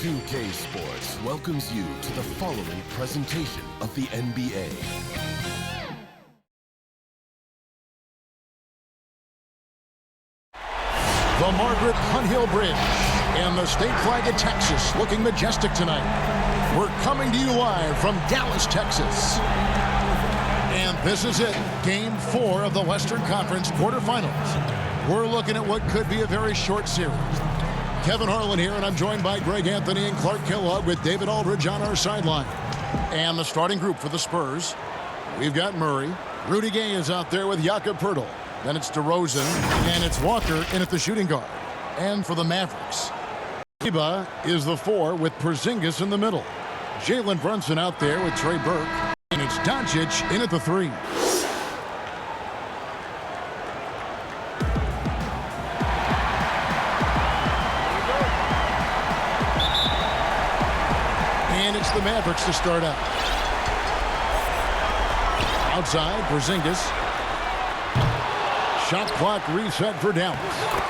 2K Sports welcomes you to the following presentation of the NBA. The Margaret Hunt Hill Bridge and the state flag of Texas looking majestic tonight. We're coming to you live from Dallas, Texas. And this is it, Game 4 of the Western Conference quarterfinals. We're looking at what could be a very short series. Kevin Harlan here, and I'm joined by Greg Anthony and Clark Kellogg with David Aldridge on our sideline. And the starting group for the Spurs, we've got Murray. Rudy Gay is out there with Jakob Poeltl. Then it's Derozan, and it's Walker in at the shooting guard. And for the Mavericks, Iba is the 4 with Porzingis in the middle. Jalen Brunson out there with Trey Burke. And it's Doncic in at the 3. And it's the Mavericks to start out. Outside, Porzingis. Shot clock reset for Dallas.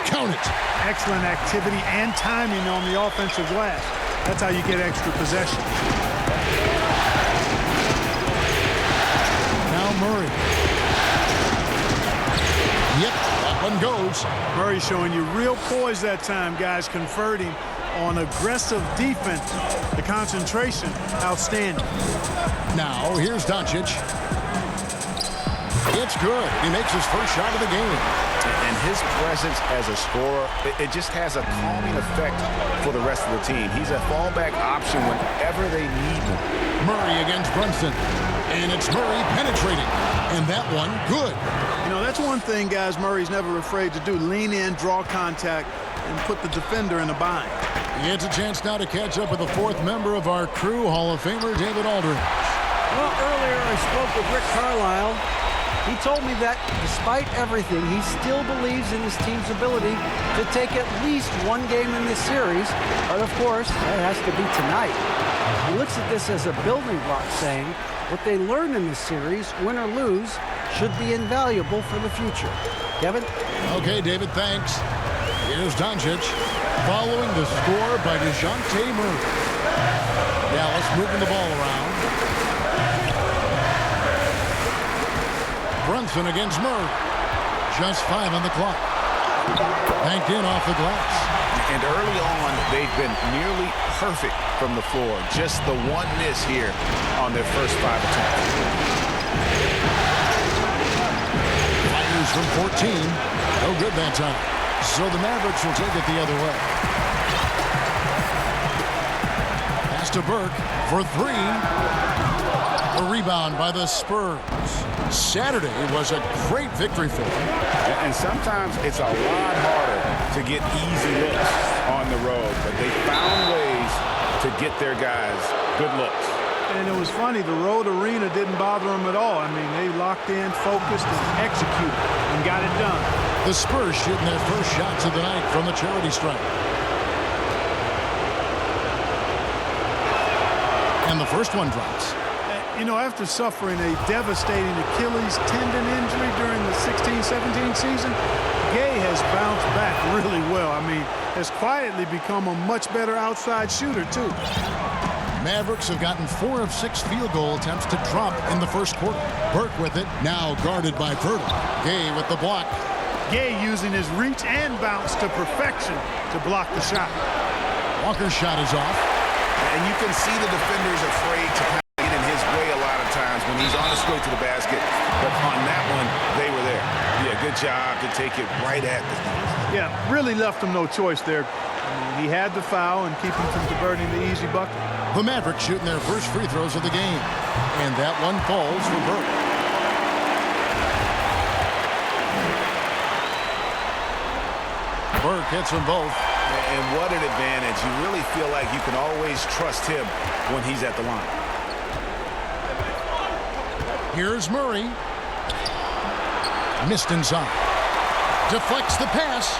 Count it. Excellent activity and timing on the offensive glass. That's how you get extra possession. Now Murray. Yep, that one goes. Murray showing you real poise that time, guys, converting on aggressive defense. The concentration, outstanding. Now, here's Doncic. It's good. He makes his first shot of the game. And his presence as a scorer, it just has a calming effect for the rest of the team. He's a fallback option whenever they need him. Murray against Brunson. And it's Murray penetrating. And that one, good. You know, that's one thing, guys, Murray's never afraid to do. Lean in, draw contact, and put the defender in a bind. It's a chance now to catch up with the 4th member of our crew, Hall of Famer David Aldridge. Well, earlier I spoke with Rick Carlisle. He told me that despite everything, he still believes in his team's ability to take at least one game in this series. But of course, that has to be tonight. He looks at this as a building block, saying what they learn in this series, win or lose, should be invaluable for the future. Kevin? Okay, David, thanks. Here's Doncic following the score by DeJounte Murray. Dallas moving the ball around. Brunson against Murray. Just 5 on the clock. Banked in off the glass. And early on, they've been nearly perfect from the floor. Just the one miss here on their first 5 attempts. Fires from 14. No good that time. So the Mavericks will take it the other way. Pass to Burke for 3. A rebound by the Spurs. Saturday was a great victory for them. And sometimes it's a lot harder to get easy looks on the road, but they found ways to get their guys good looks. And it was funny, the road arena didn't bother them at all. I mean, they locked in, focused, and executed, and got it done. The Spurs shooting their first shots of the night from the charity stripe. And the first one drops. You know, after suffering a devastating Achilles tendon injury during the 16-17 season, Gay has bounced back really well. I mean, has quietly become a much better outside shooter, too. Mavericks have gotten 4 of 6 field goal attempts to drop in the first quarter. Burke with it, now guarded by Poeltl. Gay with the block. Gay using his reach and bounce to perfection to block the shot. Walker's shot is off. And you can see the defenders afraid to get in his way a lot of times when he's on his way to the basket. But on that one, they were there. Yeah, good job to take it right at the defense. Yeah, really left him no choice there. I mean, he had the foul and keep him from converting the easy bucket. The Mavericks shooting their first free throws of the game. And that one falls for Burke. Burke hits them both. And what an advantage. You really feel like you can always trust him when he's at the line. Here's Murray. Missed inside. Deflects the pass.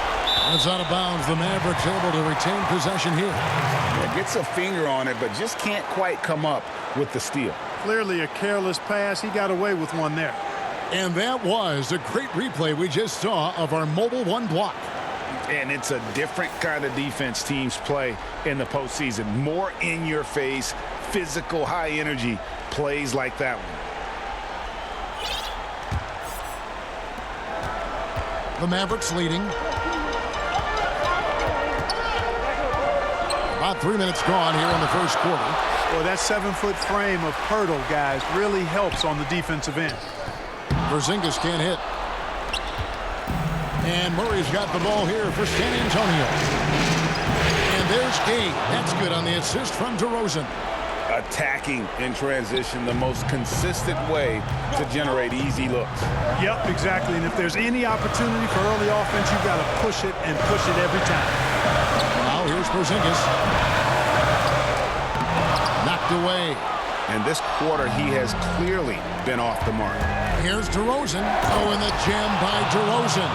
It's out of bounds. The Mavericks able to retain possession here. Yeah, gets a finger on it, but just can't quite come up with the steal. Clearly a careless pass. He got away with one there. And that was a great replay we just saw of our Mobile One block. And it's a different kind of defense teams play in the postseason. More in your face, physical, high energy plays like that one. The Mavericks leading. About 3 minutes gone here in the first quarter. Well, that 7-foot frame of hurdle, guys, really helps on the defensive end. Porzingis can't hit. And Murray's got the ball here for San Antonio. And there's Gay. That's good on the assist from Derozan. Attacking in transition, the most consistent way to generate easy looks. Yep, exactly. And if there's any opportunity for early offense, you've got to push it and push it every time. Now here's Porzingis. Knocked away. And this quarter, he has clearly been off the mark. Here's Derozan. Oh, and the jam by Derozan.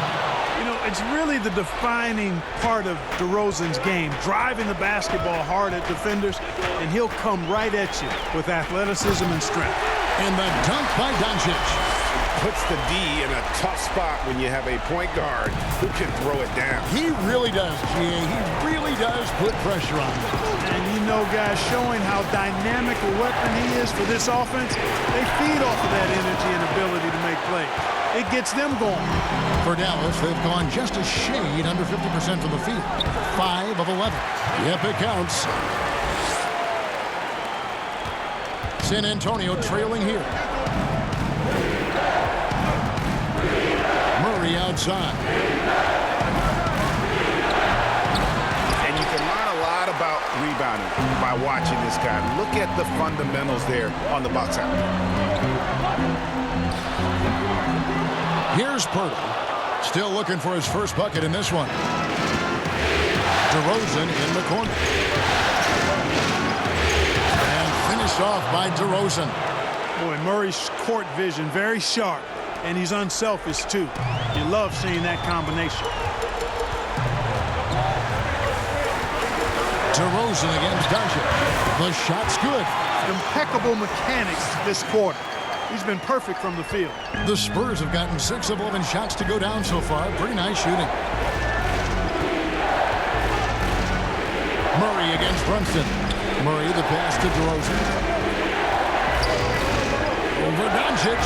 You know, it's really the defining part of Derozan's game, driving the basketball hard at defenders, and he'll come right at you with athleticism and strength. And the dunk by Doncic. Puts the D in a tough spot when you have a point guard who can throw it down. He really does, G.A. He really does put pressure on him. And you know, guys, showing how dynamic a weapon he is for this offense, they feed off of that energy and ability to make plays. It gets them going. For Dallas, they've gone just a shade under 50% from the field. 5 of 11. Yep, it counts. San Antonio trailing here. Murray outside. And you can learn a lot about rebounding by watching this guy. Look at the fundamentals there on the box out. Here's Purtle. Still looking for his first bucket in this one. Derozan in the corner. And finished off by Derozan. Boy, Murray's court vision very sharp, and he's unselfish too. You love seeing that combination. Derozan against Doncic. The shot's good. Impeccable mechanics this quarter. He's been perfect from the field. The Spurs have gotten 6 of 11 shots to go down so far. Pretty nice shooting. Murray against Brunson. Murray the pass to Derozan. Over Doncic.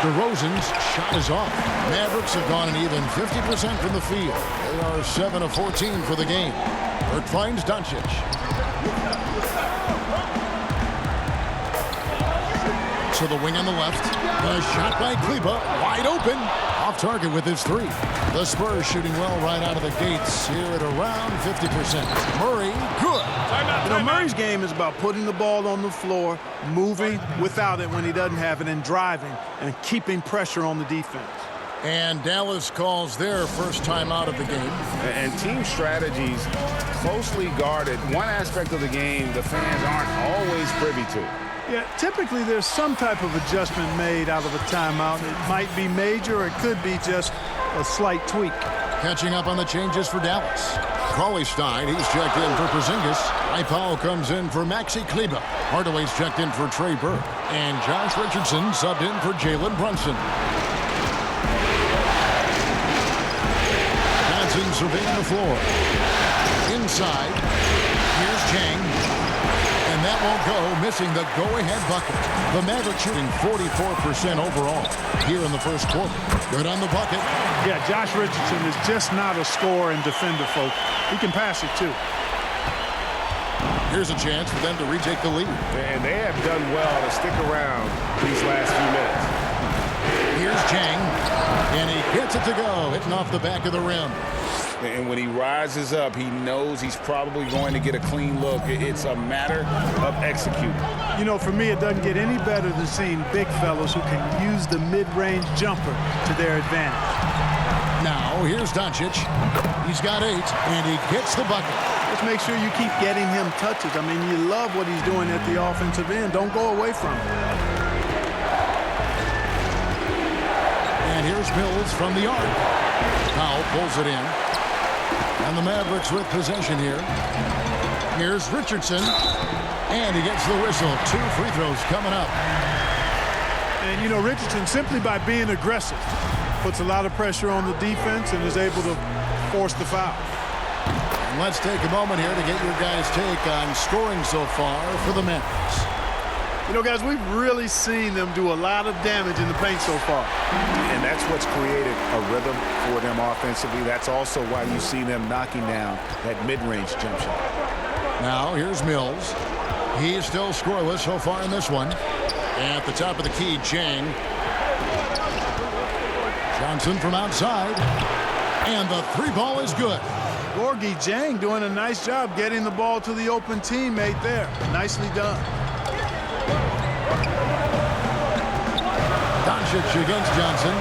Derozan's shot is off. Mavericks have gone an even 50% from the field. They are 7 of 14 for the game. Burke finds Doncic. To the wing on the left. The shot by Kleber. Wide open. Off target with his 3. The Spurs shooting well right out of the gates here at around 50%. Murray, good. You know, Murray's game is about putting the ball on the floor, moving without it when he doesn't have it, and driving and keeping pressure on the defense. And Dallas calls their first time out of the game. And team strategies closely guarded. One aspect of the game the fans aren't always privy to. Yeah, typically there's some type of adjustment made out of a timeout. It might be major, or it could be just a slight tweak. Catching up on the changes for Dallas. Cauley Stein, he's checked in for Porzingis. Powell comes in for Maxi Kleber. Hardaway's checked in for Trey Burke. And Josh Richardson subbed in for Jalen Brunson. Johnson surveying the floor. Inside, here's Chang. And that won't go, missing the go-ahead bucket. The Mavericks shooting 44% overall here in the first quarter. Good on the bucket. Yeah, Josh Richardson is just not a scorer and defender, folks. He can pass it, too. Here's a chance for them to retake the lead. And they have done well to stick around these last few minutes. Here's Chang, and he gets it to go, hitting off the back of the rim. And when he rises up, he knows he's probably going to get a clean look. It's a matter of executing. You know, for me, it doesn't get any better than seeing big fellows who can use the mid-range jumper to their advantage. Now, here's Doncic. He's got 8, and he gets the bucket. Just make sure you keep getting him touches. I mean, you love what he's doing at the offensive end. Don't go away from him. And here's Mills from the arc. Powell pulls it in. And the Mavericks with possession here. Here's Richardson. And he gets the whistle. 2 free throws coming up. And, you know, Richardson, simply by being aggressive, puts a lot of pressure on the defense and is able to force the foul. And let's take a moment here to get your guys' take on scoring so far for the Mavericks. You know, guys, we've really seen them do a lot of damage in the paint so far. And that's what's created a rhythm for them offensively. That's also why you see them knocking down that mid-range jump shot. Now, here's Mills. He's still scoreless so far in this one. At the top of the key, Jang. Johnson from outside. And the three ball is good. Gorgui Dieng doing a nice job getting the ball to the open teammate there. Nicely done. Doncic against Johnson.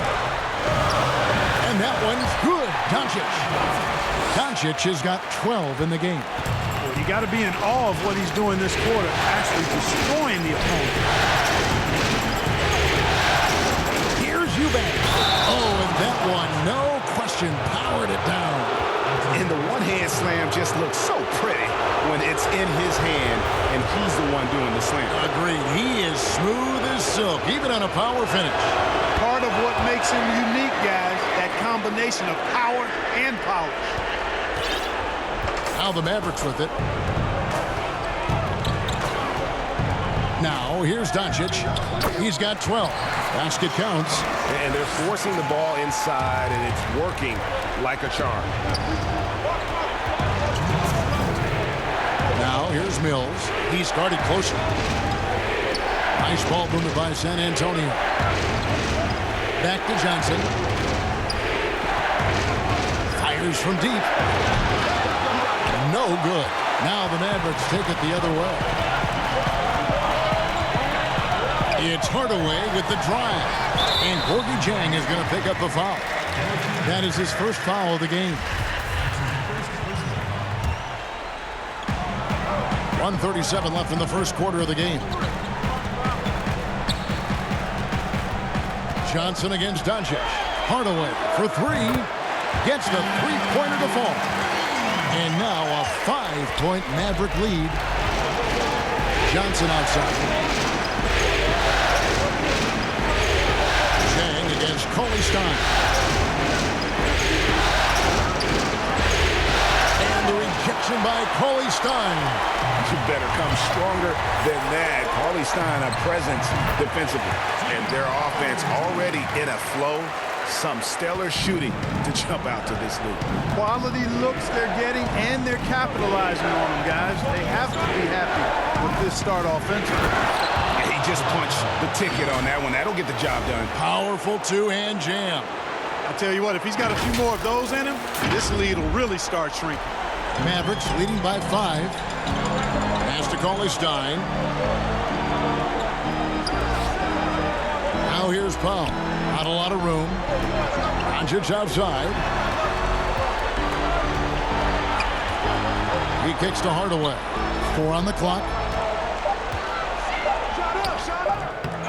And that one's good. Doncic has got 12 in the game. You got to be in awe of what he's doing this quarter, actually destroying the opponent. Here's Eubanks. Oh, and that one, no question, powered it down. And the one-hand slam just looks so pretty when it's in his hand and he's the one doing the slam. Agreed. He is smooth as silk, even on a power finish. Part of what makes him unique, guys, that combination of power and polish. Now the Mavericks with it. Now here's Doncic. He's got 12. Basket counts. And they're forcing the ball inside, and it's working like a charm. Now here's Mills. He's guarded closer. Nice ball movement by San Antonio. Back to Johnson. Fires from deep. No good. Now the Mavericks take it the other way. It's Hardaway with the drive. And Gorgui Dieng is going to pick up the foul. That is his first foul of the game. 1:37 left in the first quarter of the game. Johnson against Doncic. Hardaway for three. Gets the three-pointer to fall. And now a 5-point Maverick lead. Johnson outside. Chang against Coley Stein. And the rejection by Coley Stein. You better come stronger than that. Coley Stein, a presence defensively. And their offense already in a flow. Some stellar shooting to jump out to this lead. Quality looks they're getting, and they're capitalizing on them, guys. They have to be happy with this start offensively. He just punched the ticket on that one. That'll get the job done. Powerful two-hand jam. I tell you what, if he's got a few more of those in him, this lead will really start shrinking. Mavericks leading by 5. Pass to Coley Stein. Now here's Powell. Not a lot of room. Doncic outside. He kicks to Hardaway. 4 on the clock.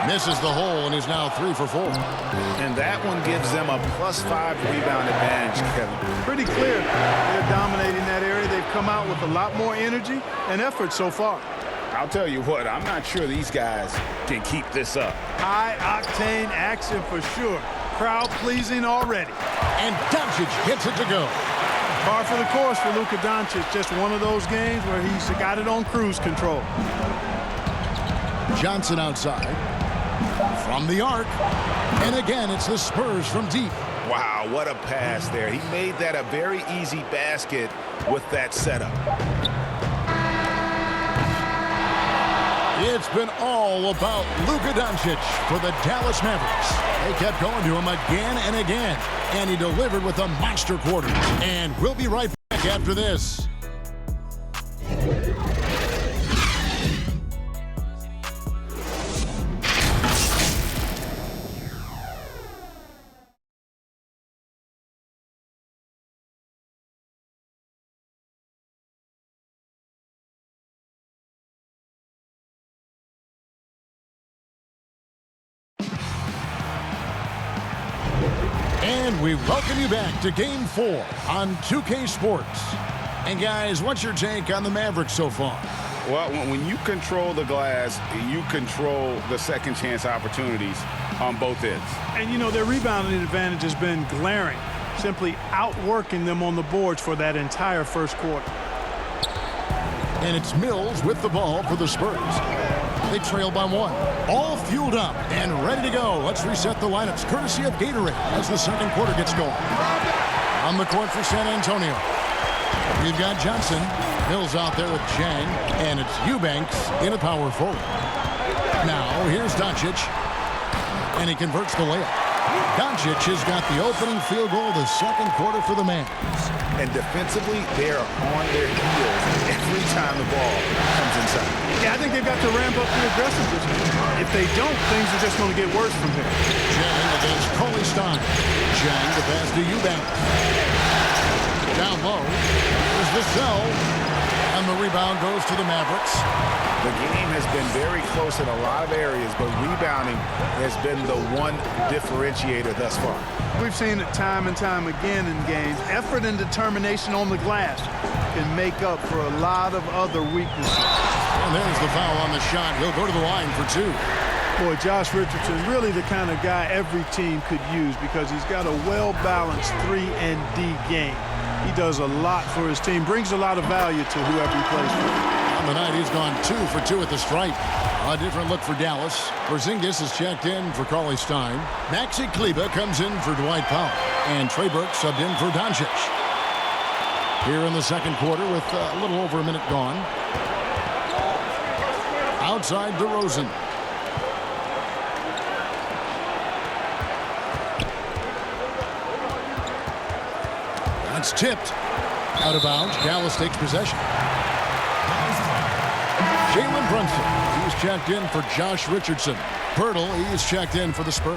Misses the hole and is now 3 for 4. And that one gives them a +5 rebound advantage, Kevin. Pretty clear. They're dominating that area. They've come out with a lot more energy and effort so far. I'll tell you what, I'm not sure these guys can keep this up. High-octane action for sure. Crowd pleasing already. And Doncic gets it to go. Par for the course for Luka Doncic. Just one of those games where he's got it on cruise control. Johnson outside. From the arc. And again, it's the Spurs from deep. Wow, what a pass there. He made that a very easy basket with that setup. It's been all about Luka Doncic for the Dallas Mavericks. They kept going to him again and again, and he delivered with a monster quarter. And we'll be right back after this. And we welcome you back to Game 4 on 2K Sports. And guys, what's your take on the Mavericks so far? Well, when you control the glass, you control the second chance opportunities on both ends. And, you know, their rebounding advantage has been glaring. simply outworking them on the boards for that entire first quarter. And it's Mills with the ball for the Spurs. They trail by 1. All fueled up and ready to go. Let's reset the lineups courtesy of Gatorade as the second quarter gets going. On the court for San Antonio, we've got Johnson. Mills out there with Chang, and it's Eubanks in a power forward. Now here's Doncic, and he converts the layup. Doncic has got the opening field goal of the second quarter for the Mavs. And defensively, they are on their heels every time the ball comes inside. Yeah, I think they've got to ramp up the aggressiveness. If they don't, things are just going to get worse from here. Chang against Cauley Stein. Chang the pass to Eubanks. Down low. There's the cell. And the rebound goes to the Mavericks. The game has been very close in a lot of areas, but rebounding has been the one differentiator thus far. We've seen it time and time again in games. Effort and determination on the glass can make up for a lot of other weaknesses. And there's the foul on the shot. He'll go to the line for 2. Boy, Josh Richardson, really the kind of guy every team could use because he's got a well-balanced 3 and D game. He does a lot for his team, brings a lot of value to whoever he plays for. On the night, he's gone 2 for 2 at the stripe. A different look for Dallas. Porzingis is checked in for Cauley Stein. Maxi Kleber comes in for Dwight Powell. And Trey Burke subbed in for Doncic. Here in the second quarter with a little over a minute gone. Outside DeRozan. That's tipped. Out of bounds. Dallas takes possession. Jalen Brunson. He's checked in for Josh Richardson. Pirtle, he's checked in for the Spurs.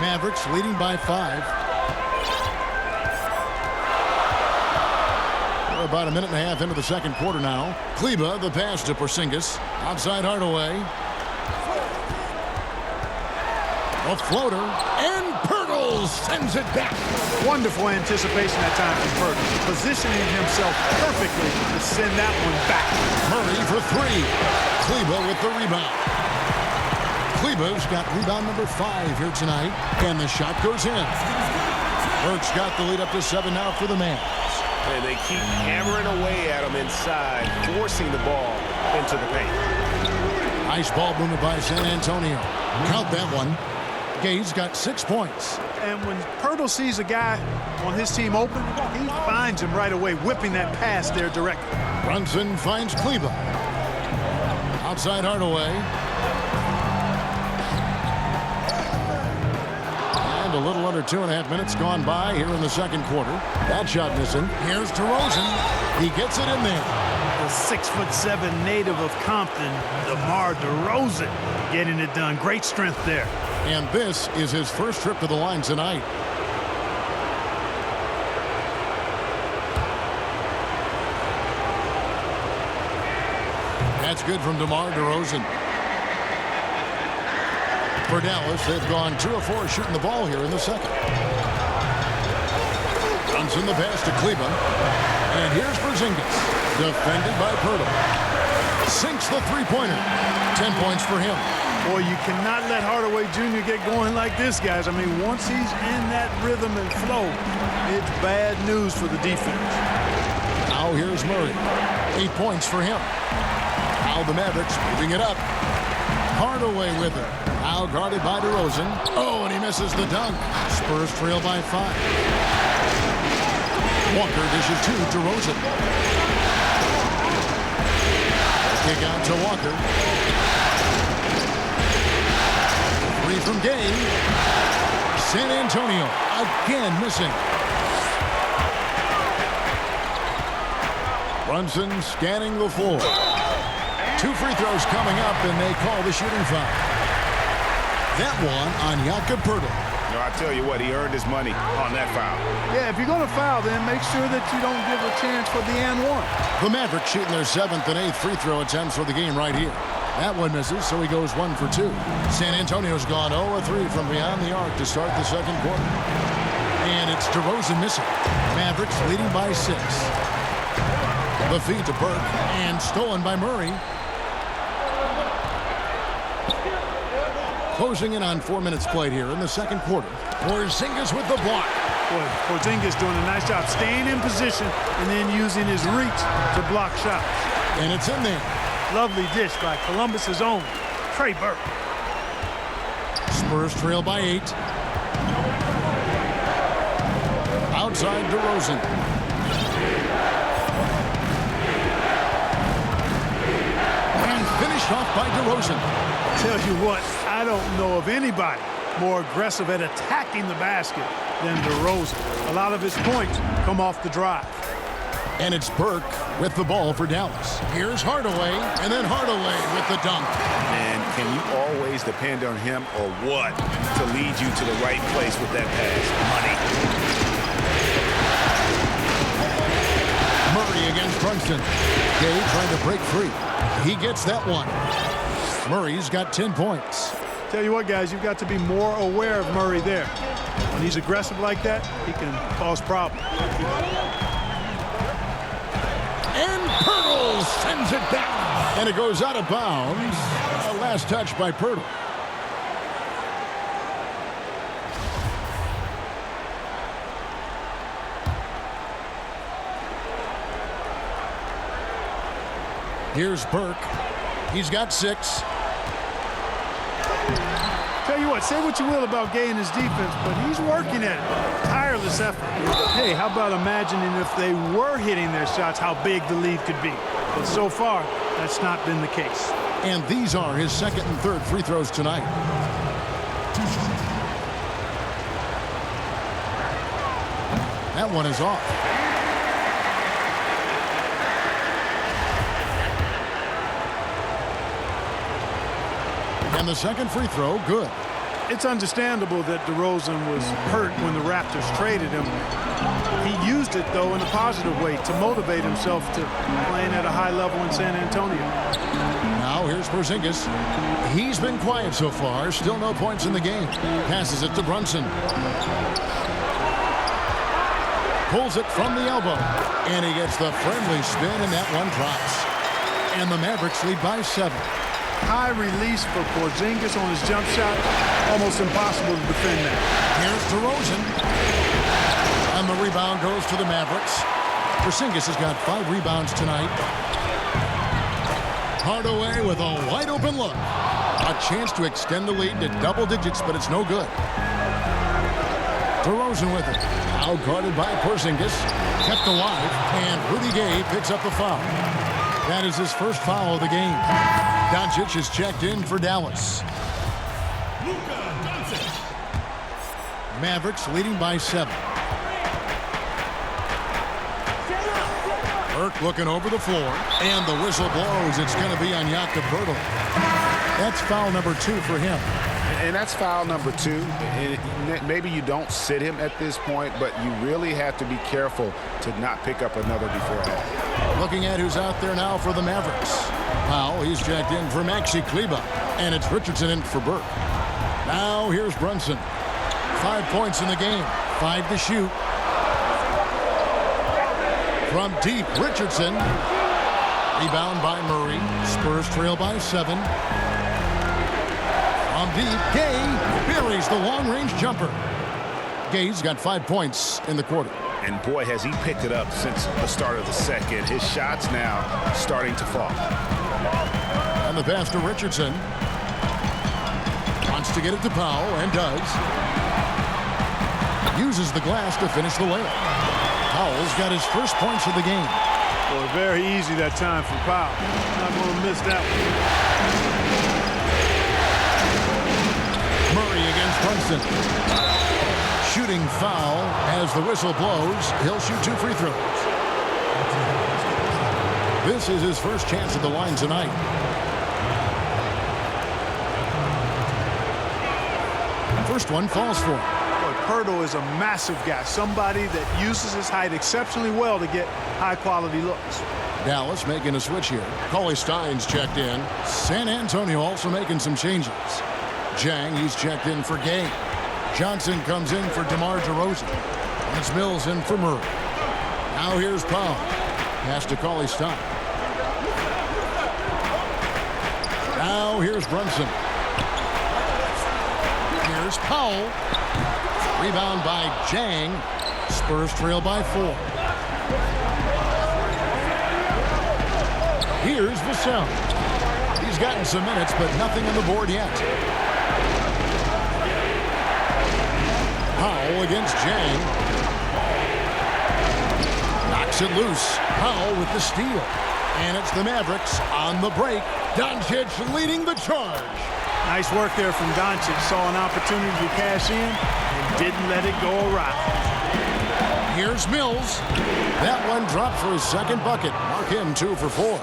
Mavericks leading by 5. We're about a minute and a half into the second quarter now. Kleber, the pass to Porzingis. Outside Hardaway. A floater. And Pirtle sends it back. Wonderful anticipation that time from Pirtle. Positioning himself perfectly to send that one back. Murray for 3. Kleber with the rebound. Kleber's got rebound number 5 here tonight. And the shot goes in. Burke's got the lead up to 7 now for the Mavs. And they keep hammering away at him inside, forcing the ball into the paint. Nice ball movement by San Antonio. Count that one. Gay's got 6 points. And when Pirtle sees a guy on his team open, he finds him right away, whipping that pass there directly. Brunson finds Kleber. Outside Hardaway. And a little under 2.5 minutes gone by here in the second quarter. That shot missing. Here's DeRozan. He gets it in there. The 6'7" native of Compton, Demar Derozan, getting it done. Great strength there. And this is his first trip to the line tonight. That's good from Demar Derozan. For Dallas, they've gone 2 of 4 shooting the ball here in the second. Brunson the pass to Kleber. And here's Porzingis. Defended by Pirtle. Sinks the three-pointer. 10 points for him. Boy, you cannot let Hardaway Jr. get going like this, guys. I mean, once he's in that rhythm and flow, it's bad news for the defense. Now here's Murray. 8 points for him. Now the Mavericks moving it up. Hardaway with it. Now guarded by DeRozan. Oh, and he misses the dunk. Spurs trail by 5. Walker dishes to DeRozan. Kick out to Walker. 3 from Gay. San Antonio again missing. Brunson scanning the floor. 2 free throws coming up, and they call the shooting foul. That one on Jakob Pirtle. No, I tell you what, he earned his money on that foul. Yeah, if you're going to foul, then make sure that you don't give a chance for the and one. The Mavericks shooting their 7th and 8th free throw attempts for the game right here. That one misses, so he goes 1 for 2. San Antonio's gone 0 of 3 from beyond the arc to start the second quarter. And it's DeRozan missing. Mavericks leading by 6. The feed to Burke, and stolen by Murray. Closing in on 4 minutes played here in the second quarter. Porzingis with the block. Boy, Porzingis doing a nice job staying in position and then using his reach to block shots. And it's in there. Lovely dish by Columbus's own Trey Burke. Spurs trail by 8. Outside DeRozan. And finished off by DeRozan. Tell you what, I don't know of anybody more aggressive at attacking the basket than DeRozan. A lot of his points come off the drive. And it's Burke with the ball for Dallas. Here's Hardaway, and then Hardaway with the dunk. And can you always depend on him or what to lead you to the right place with that pass? Money. Murray against Brunson. Gay trying to break free. He gets that one. Murray's got 10 points. Tell you what, guys, you've got to be more aware of Murray there. When he's aggressive like that, he can cause problems. And Pirtle sends it down. And it goes out of bounds. A last touch by Pirtle. Here's Burke. He's got 6. Tell you what, say what you will about Gay and his defense, but he's working at it. Tireless effort. Hey, how about imagining if they were hitting their shots, how big the lead could be? But so far, that's not been the case. And these are his second and third free throws tonight. That one is off. And the second free throw, good. It's understandable that DeRozan was hurt when the Raptors traded him. He used it, though, in a positive way to motivate himself to playing at a high level in San Antonio. Now here's Porzingis. He's been quiet so far. Still no points in the game. Passes it to Brunson. Pulls it from the elbow. And he gets the friendly spin, and that one drops. And the Mavericks lead by 7. High release for Porzingis on his jump shot. Almost impossible to defend that. Here's DeRozan. And the rebound goes to the Mavericks. Porzingis has got 5 rebounds tonight. Hardaway with a wide open look. A chance to extend the lead to double digits, but it's no good. DeRozan with it. Out guarded by Porzingis. Kept alive. And Rudy Gay picks up the foul. That is his first foul of the game. Doncic is checked in for Dallas. Mavericks leading by 7. Burke looking over the floor. And the whistle blows. It's going to be on Jakob Poeltl. That's foul number 2 for him. And that's foul number 2. And maybe you don't sit him at this point, but you really have to be careful to not pick up another beforehand. Looking at who's out there now for the Mavericks. Powell, he's checked in for Maxi Kleber. And it's Richardson in for Burke. Now here's Brunson. 5 points in the game. 5 to shoot. From deep, Richardson. Rebound by Murray. Spurs trail by 7. From deep, Gay buries the long-range jumper. Gay's got 5 points in the quarter. And boy, has he picked it up since the start of the second. His shots now starting to fall. And the pass to Richardson. Wants to get it to Powell, and does. Uses the glass to finish the layup. Powell's got his first points of the game. Boy, very easy that time for Powell. Not going to miss that one. Murray against Brunson. Shooting foul as the whistle blows. He'll shoot 2 free throws. This is his first chance at the line tonight. First one falls for him. Boy, Poeltl is a massive guy. Somebody that uses his height exceptionally well to get high-quality looks. Dallas making a switch here. Cauley Stein's checked in. San Antonio also making some changes. Jang, he's checked in for Gay. Johnson comes in for Demar Derozan. And it's Mills in for Murray. Now here's Powell. Pass to Cauley Stein. Now here's Brunson. Here's Powell. Rebound by Jang. Spurs trail by 4. Here's Vassell. He's gotten some minutes, but nothing on the board yet. Powell against Jang. Knocks it loose. Powell with the steal. And it's the Mavericks on the break. Doncic leading the charge. Nice work there from Doncic. Saw an opportunity to cash in and didn't let it go awry. Here's Mills. That one dropped for his second bucket. Mark him 2 for 4.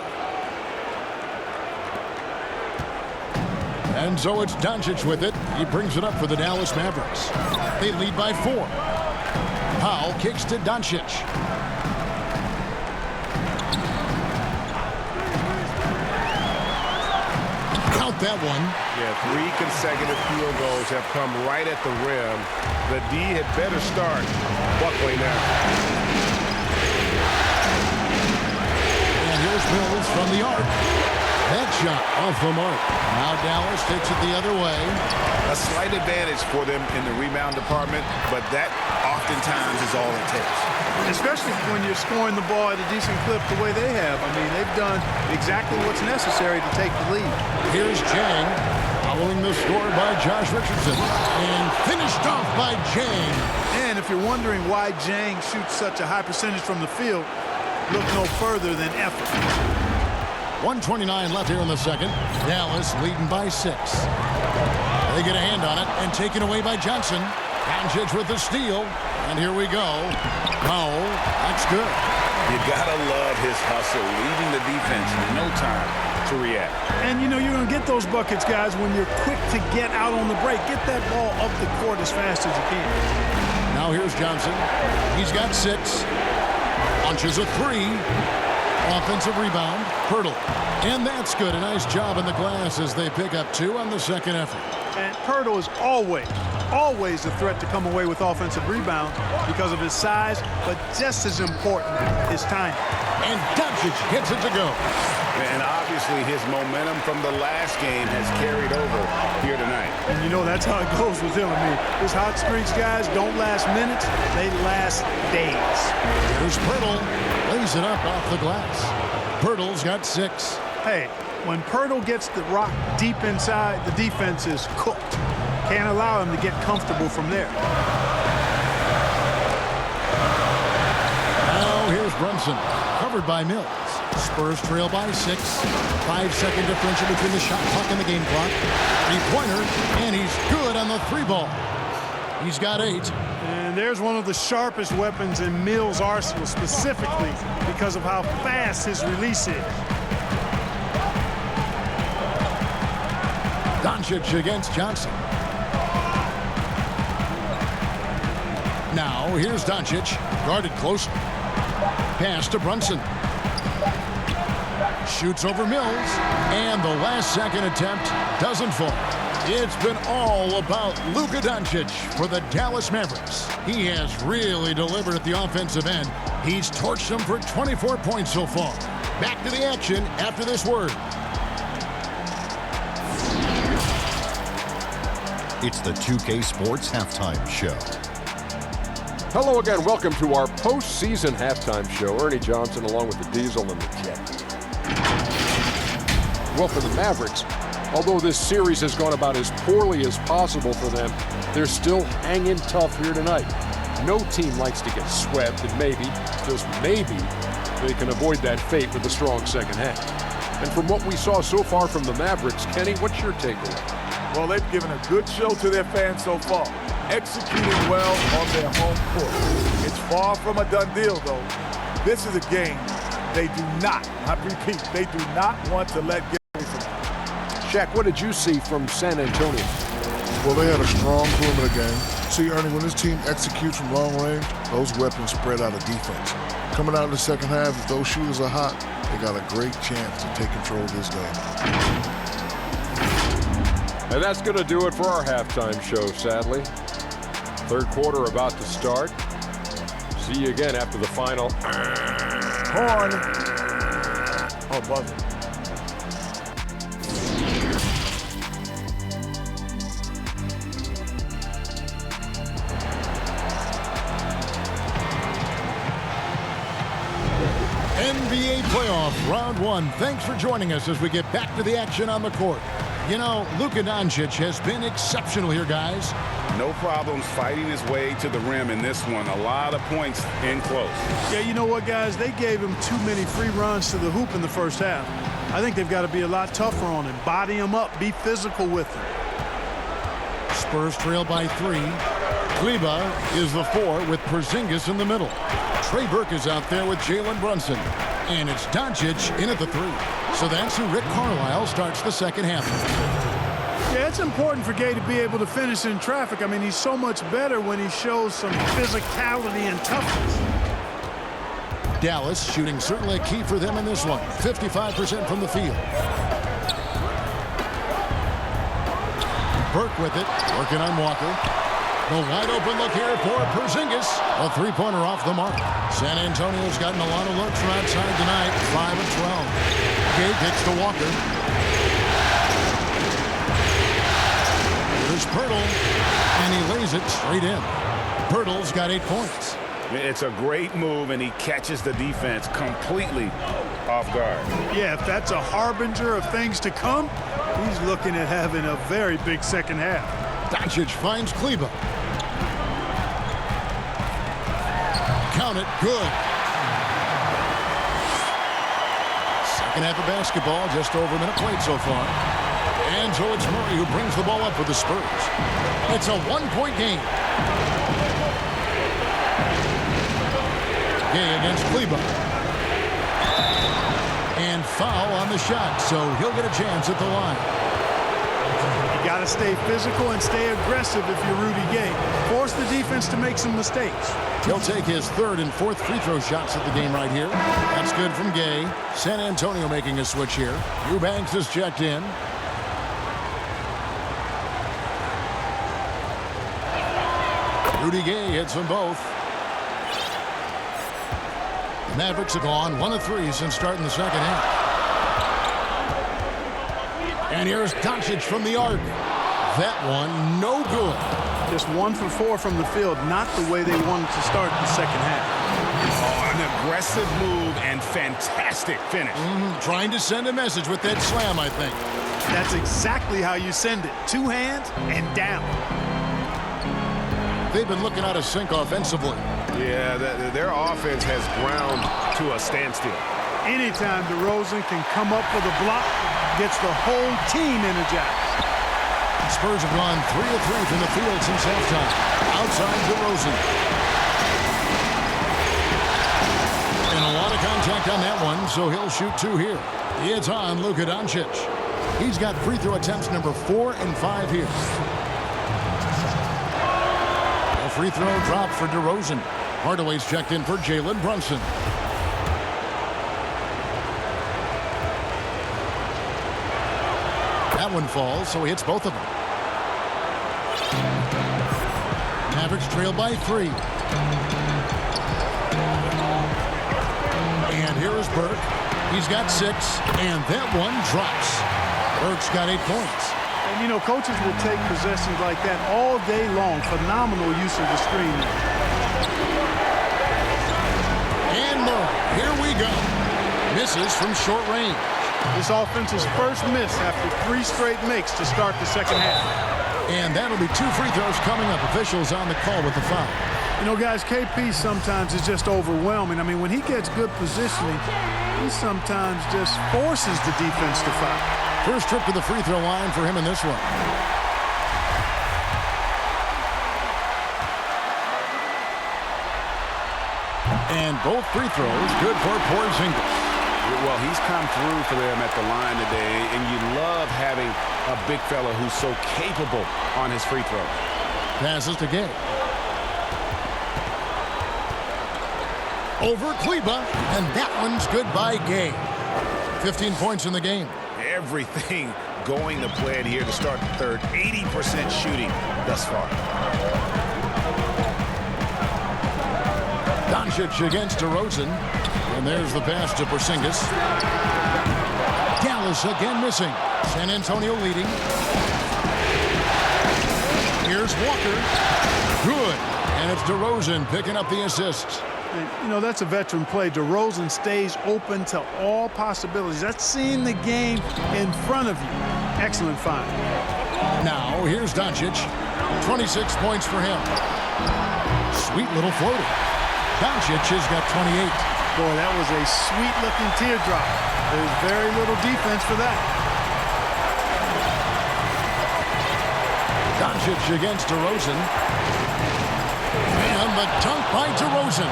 And so it's Doncic with it. He brings it up for the Dallas Mavericks. They lead by 4. Powell kicks to Doncic. Count that one. Yeah, 3 consecutive field goals have come right at the rim. The D had better start buckling now. And here's Mills from the arc. That shot off the mark. Now Dallas takes it the other way. A slight advantage for them in the rebound department, but that oftentimes is all it takes. Especially when you're scoring the ball at a decent clip the way they have. I mean, they've done exactly what's necessary to take the lead. Here's Jang, following the score by Josh Richardson, and finished off by Jang. And if you're wondering why Jang shoots such a high percentage from the field, look no further than effort. 1:29 left here in the second. Dallas leading by 6. They get a hand on it and taken away by Johnson. Doncic with the steal. And here we go. Powell, that's good. You gotta love his hustle, leaving the defense no time to react. And you know you're going to get those buckets, guys, when you're quick to get out on the break. Get that ball up the court as fast as you can. Now here's Johnson. He's got 6. Launches a 3. Offensive rebound, Pirtle. And that's good. A nice job in the glass as they pick up 2 on the second effort. And Pirtle is always a threat to come away with offensive rebounds because of his size, but just as important, his timing. And Doncic gets it to go. And obviously his momentum from the last game has carried over here tonight. And you know that's how it goes with him. I mean, his hot streaks, guys, don't last minutes. They last days. Here's Pirtle. Lays it up off the glass. Pirtle's got 6. Hey, when Pirtle gets the rock deep inside, the defense is cooked. Can't allow him to get comfortable from there. Now here's Brunson. Covered by Mills. Spurs trail by 6. 5-second differential between the shot clock and the game clock. 3-pointer, and he's good on the 3-ball. He's got 8. And there's one of the sharpest weapons in Mills' arsenal, specifically because of how fast his release is. Doncic against Johnson. Now here's Doncic, guarded close. Pass to Brunson. Shoots over Mills, and the last second attempt doesn't fall. It's been all about Luka Doncic for the Dallas Mavericks. He has really delivered at the offensive end. He's torched them for 24 points so far. Back to the action after this word. It's the 2K Sports Halftime Show. Hello again. Welcome to our postseason halftime show. Ernie Johnson along with the Diesel and the Jet. Well, for the Mavericks, although this series has gone about as poorly as possible for them, they're still hanging tough here tonight. No team likes to get swept, and maybe, just maybe, they can avoid that fate with a strong second half. And from what we saw so far from the Mavericks, Kenny, what's your takeaway? Well, they've given a good show to their fans so far, executing well on their home court. It's far from a done deal, though. This is a game they do not, I repeat, they do not want to let get away from. Shaq, what did you see from San Antonio? Well, they had a strong perimeter game. See, Ernie, when this team executes from long range, those weapons spread out of defense. Coming out in the second half, if those shooters are hot, they got a great chance to take control of this game. And that's going to do it for our halftime show, sadly. Third quarter about to start. See you again after the final. Horn. Oh, buzzer. Playoff round one. Thanks for joining us as we get back to the action on the court. You know, Luka Doncic has been exceptional here, guys. No problems fighting his way to the rim in this one. A lot of points in close. Yeah, you know what, guys? They gave him too many free runs to the hoop in the first half. I think they've got to be a lot tougher on him. Body him up. Be physical with him. Spurs trail by 3. Kleber is the 4 with Porzingis in the middle. Trey Burke is out there with Jalen Brunson. And it's Doncic in at the 3. So that's who Rick Carlisle starts the second half. Yeah, it's important for Gay to be able to finish in traffic. I mean, he's so much better when he shows some physicality and toughness. Dallas shooting certainly a key for them in this one. 55% from the field. Burke with it, working on Walker. The wide open look here for Porzingis. A three-pointer off the mark. San Antonio's gotten a lot of looks from outside tonight. 5 of 12. Gay kicks to Walker. Here's Pirtle, and he lays it straight in. Pirtle's got 8 points. It's a great move, and he catches the defense completely off guard. Yeah, if that's a harbinger of things to come, he's looking at having a very big second half. Doncic finds Kleber. Count it, good. Second half of basketball, just over a minute played so far. And so it's Murray who brings the ball up for the Spurs. It's a one-point game. Gay against Kleber. And foul on the shot, so he'll get a chance at the line. You got to stay physical and stay aggressive if you're Rudy Gay. Force the defense to make some mistakes. He'll take his 3rd and 4th free throw shots at the game right here. That's good from Gay. San Antonio making a switch here. Eubanks is checked in. Rudy Gay hits them both. The Mavericks have gone 1 of 3 since starting the second half. And here's Doncic from the arc. That one, no good. Just 1 for 4 from the field, not the way they wanted to start the second half. Oh, an aggressive move and fantastic finish. Trying to send a message with that slam, I think. That's exactly how you send it. 2 hands and down. They've been looking out of sync offensively. Yeah, their offense has ground to a standstill. Anytime DeRozan can come up with a block, gets the whole team energized. Spurs have gone 3 of 3 from the field since halftime. Outside DeRozan. And a lot of contact on that one, so he'll shoot 2 here. It's on Luka Doncic. He's got free throw attempts number 4 and 5 here. A free throw drop for DeRozan. Hardaway's checked in for Jalen Brunson. That one falls, so he hits both of them. Mavericks trail by 3. And here is Burke. He's got 6, and that one drops. Burke's got 8 points. And, you know, coaches will take possessions like that all day long. Phenomenal use of the screen. And Murray, here we go. Misses from short range. This offense's first miss after 3 straight makes to start the second half. And that'll be 2 free throws coming up. Officials on the call with the foul. You know, guys, KP sometimes is just overwhelming. I mean, when he gets good positioning, he sometimes just forces the defense to foul. First trip to the free throw line for him in this one. And both free throws good for Porzingis. Well, he's come through for them at the line today, and you love having a big fella who's so capable on his free throw. Passes to Gay. Over Kleber, and that one's good by Gay. 15 points in the game. Everything going to plan here to start the third. 80% shooting thus far. Doncic against DeRozan. And there's the pass to Porzingis. Dallas again missing. San Antonio leading. Here's Walker. Good. And it's DeRozan picking up the assists. And, you know, that's a veteran play. Derozan stays open to all possibilities. That's seeing the game in front of you. Excellent find. Now, here's Doncic. 26 points for him. Sweet little floater. Doncic has got 28. Boy, that was a sweet-looking teardrop. There's very little defense for that. Doncic against Derozan. And the dunk by Derozan.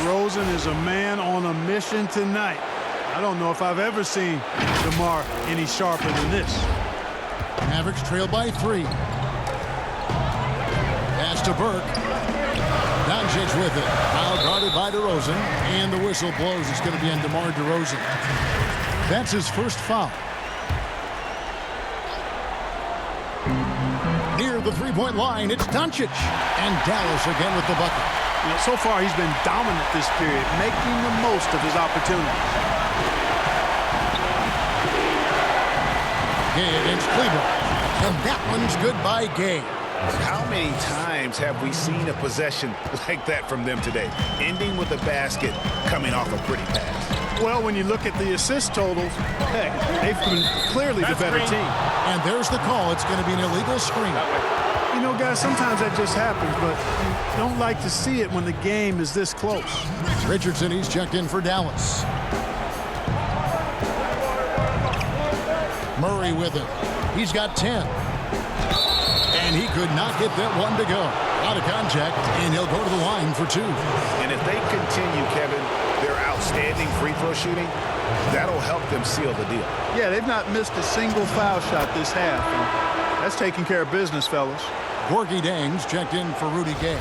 Derozan is a man on a mission tonight. I don't know if I've ever seen Demar any sharper than this. Mavericks trail by 3. Pass to Burke. Doncic with it. Foul guarded by Derozan. And the whistle blows. It's going to be on Demar Derozan. That's his first foul. Near the three-point line, it's Doncic. And Dallas again with the bucket. You know, so far, he's been dominant this period, making the most of his opportunities. Gay against Cleveland. And that one's good by Gay. How many times have we seen a possession like that from them today? Ending with a basket, coming off a pretty pass. Well, when you look at the assist totals, heck, they've been clearly the better team. And there's the call. It's going to be an illegal screen. You know, guys, sometimes that just happens, but you don't like to see it when the game is this close. Richardson, he's checked in for Dallas. Murray with it. He's got 10. And he could not get that one to go. Out of contact, and he'll go to the line for 2. And if they continue, Kevin, their outstanding free throw shooting, that'll help them seal the deal. Yeah, they've not missed a single foul shot this half. And that's taking care of business, fellas. Gorgie Dangs checked in for Rudy Gay.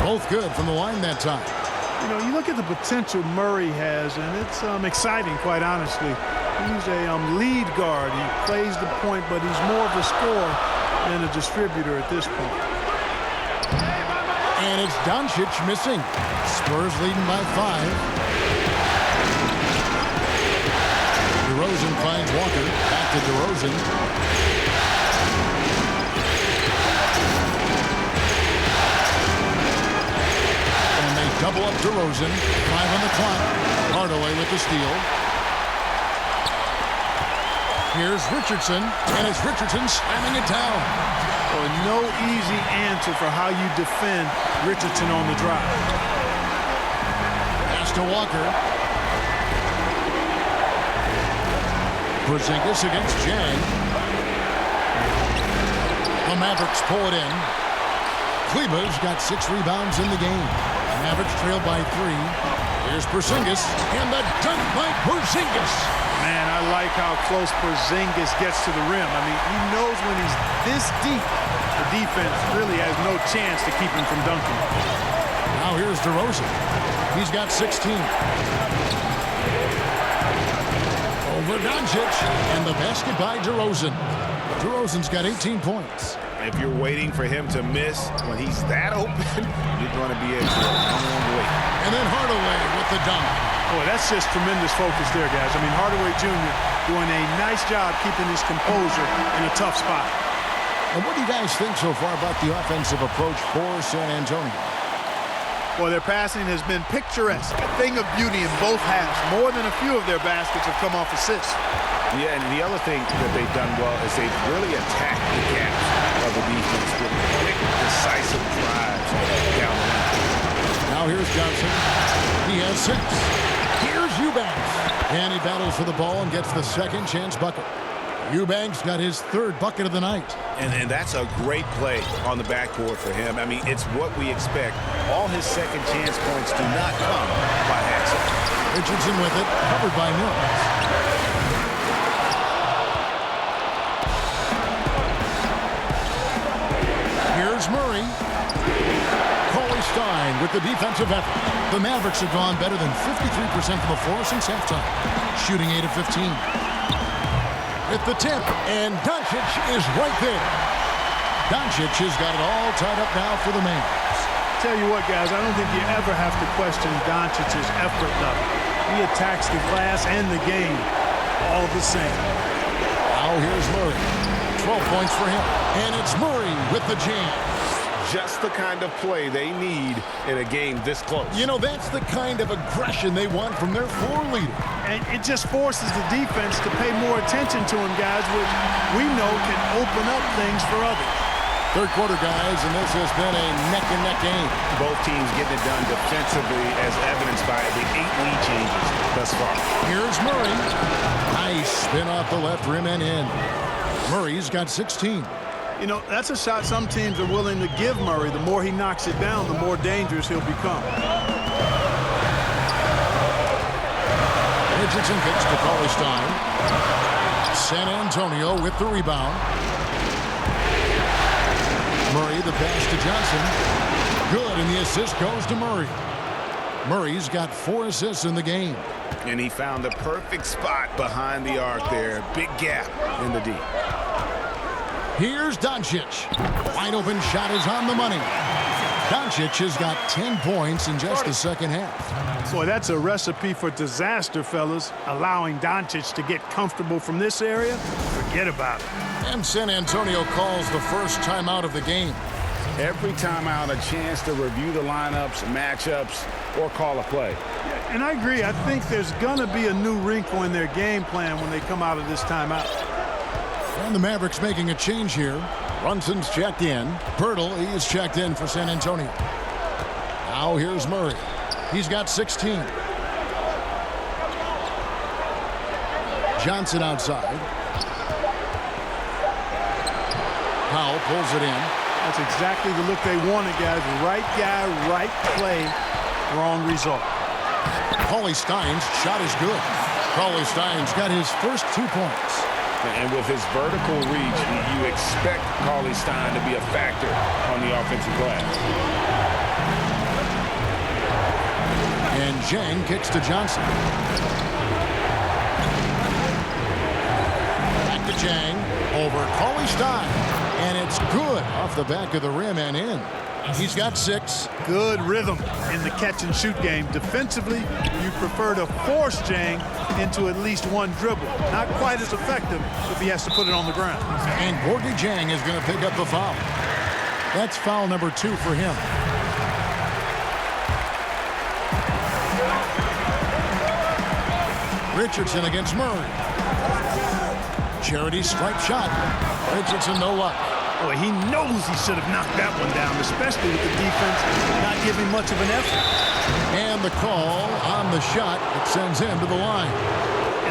Both good from the line that time. You know, you look at the potential Murray has, and it's exciting, quite honestly. He's a lead guard. He plays the point, but he's more of a scorer than a distributor at this point. And it's Doncic missing. Spurs leading by 5. DeRozan finds Walker. Back to DeRozan. Double up DeRozan. 5 on the clock. Hardaway with the steal. Here's Richardson. And it's Richardson slamming it down. Well, no easy answer for how you defend Richardson on the drive. Pass to Walker. Porzingis against Jang. The Mavericks pull it in. Kleber's got 6 rebounds in the game. Mavericks trail by 3. Here's Porzingis, and the dunk by Porzingis. Man, I like how close Porzingis gets to the rim. I mean, he knows when he's this deep, the defense really has no chance to keep him from dunking. Now here's DeRozan. He's got 16. Over Doncic, and the basket by DeRozan. DeRozan's got 18 points. If you're waiting for him to miss when he's that open, you're going to be in for a long wait. And then Hardaway with the dunk. Boy, that's just tremendous focus there, guys. I mean, Hardaway Jr. doing a nice job keeping his composure in a tough spot. And what do you guys think so far about the offensive approach for San Antonio? Well, their passing has been picturesque, a thing of beauty in both halves. More than a few of their baskets have come off assists. Yeah, and the other thing that they've done well is they've really attacked the gaps of the defense with quick, decisive drives down the line. Now here's Johnson. He has 6. Here's Eubanks. And he battles for the ball and gets the second chance bucket. Eubanks got his 3rd bucket of the night. And that's a great play on the backboard for him. I mean, it's what we expect. All his second chance points do not come by accident. Richardson with it, covered by Mills. Here's Murray. Corey Stein with the defensive effort. The Mavericks have gone better than 53% from the floor since halftime, shooting 8 of 15. At the tip, and Doncic is right there. Doncic has got it all tied up now for the Mavs. Tell you what, guys, I don't think you ever have to question Doncic's effort level. He attacks the glass and the game all the same. Now here's Murray. 12 points for him. And it's Murray with the jam. Just the kind of play they need in a game this close. You know, that's the kind of aggression they want from their floor leader. And it just forces the defense to pay more attention to him, guys, which we know can open up things for others. Third quarter, guys, and this has been a neck-and-neck game. Both teams getting it done defensively, as evidenced by the 8 lead changes thus far. Here's Murray. Nice spin off the left rim and in. Murray's got 16. You know, that's a shot some teams are willing to give Murray. The more he knocks it down, the more dangerous he'll become. Richardson kicks to Cauley-Stein. San Antonio with the rebound. Murray, the pass to Johnson. Good, and the assist goes to Murray. Murray's got 4 assists in the game. And he found the perfect spot behind the arc there. Big gap in the D. Here's Doncic. Wide open shot is on the money. Doncic has got 10 points in just the second half. Boy, that's a recipe for disaster, fellas. Allowing Doncic to get comfortable from this area, forget about it. And San Antonio calls the first timeout of the game. Every timeout, a chance to review the lineups, matchups, or call a play. Yeah, and I agree. I think there's going to be a new wrinkle in their game plan when they come out of this timeout. And the Mavericks making a change here. Brunson's checked in. Pirtle, he is checked in for San Antonio. Now here's Murray. He's got 16. Johnson outside. Powell pulls it in. That's exactly the look they wanted, guys. Right guy, right play, wrong result. Cauley-Stein's shot is good. Cauley-Stein's got his first 2 points. And with his vertical reach, you expect Cauley-Stein to be a factor on the offensive glass. And Zhang kicks to Johnson. Back to Zhang. Over Cauley-Stein. And it's good off the back of the rim and in. He's got 6. Good rhythm in the catch-and-shoot game. Defensively, you prefer to force Zhang into at least one dribble. Not quite as effective if he has to put it on the ground. And Gorgui Dieng is going to pick up the foul. That's foul number 2 for him. Richardson against Murray. Charity stripe shot. Richardson no luck. Boy, he knows he should have knocked that one down, especially with the defense not giving much of an effort. And the call on the shot that sends him to the line.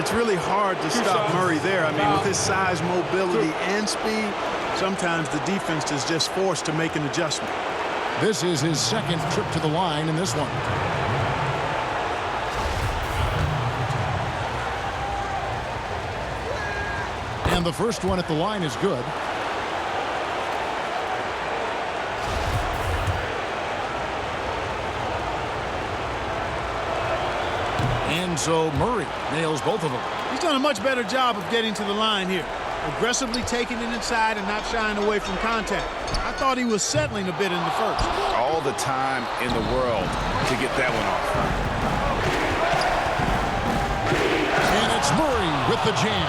It's really hard to stop Murray there. I mean, with his size, mobility, and speed, sometimes the defense is just forced to make an adjustment. This is his second trip to the line in this one. And the first one at the line is good. And so Murray nails both of them. He's done a much better job of getting to the line here. Aggressively taking it inside and not shying away from contact. I thought he was settling a bit in the first. All the time in the world to get that one off. And it's Murray with the jam.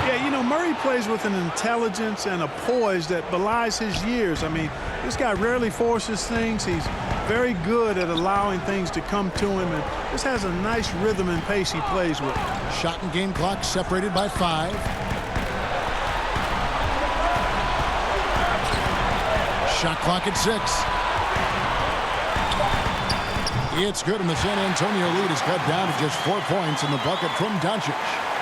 Yeah, you know, Murray plays with an intelligence and a poise that belies his years. I mean, this guy rarely forces things. He's very good at allowing things to come to him, and this has a nice rhythm and pace he plays with. Shot and game clock separated by 5. Shot clock at 6. It's good, and the San Antonio lead is cut down to just 4 points in the bucket from Doncic.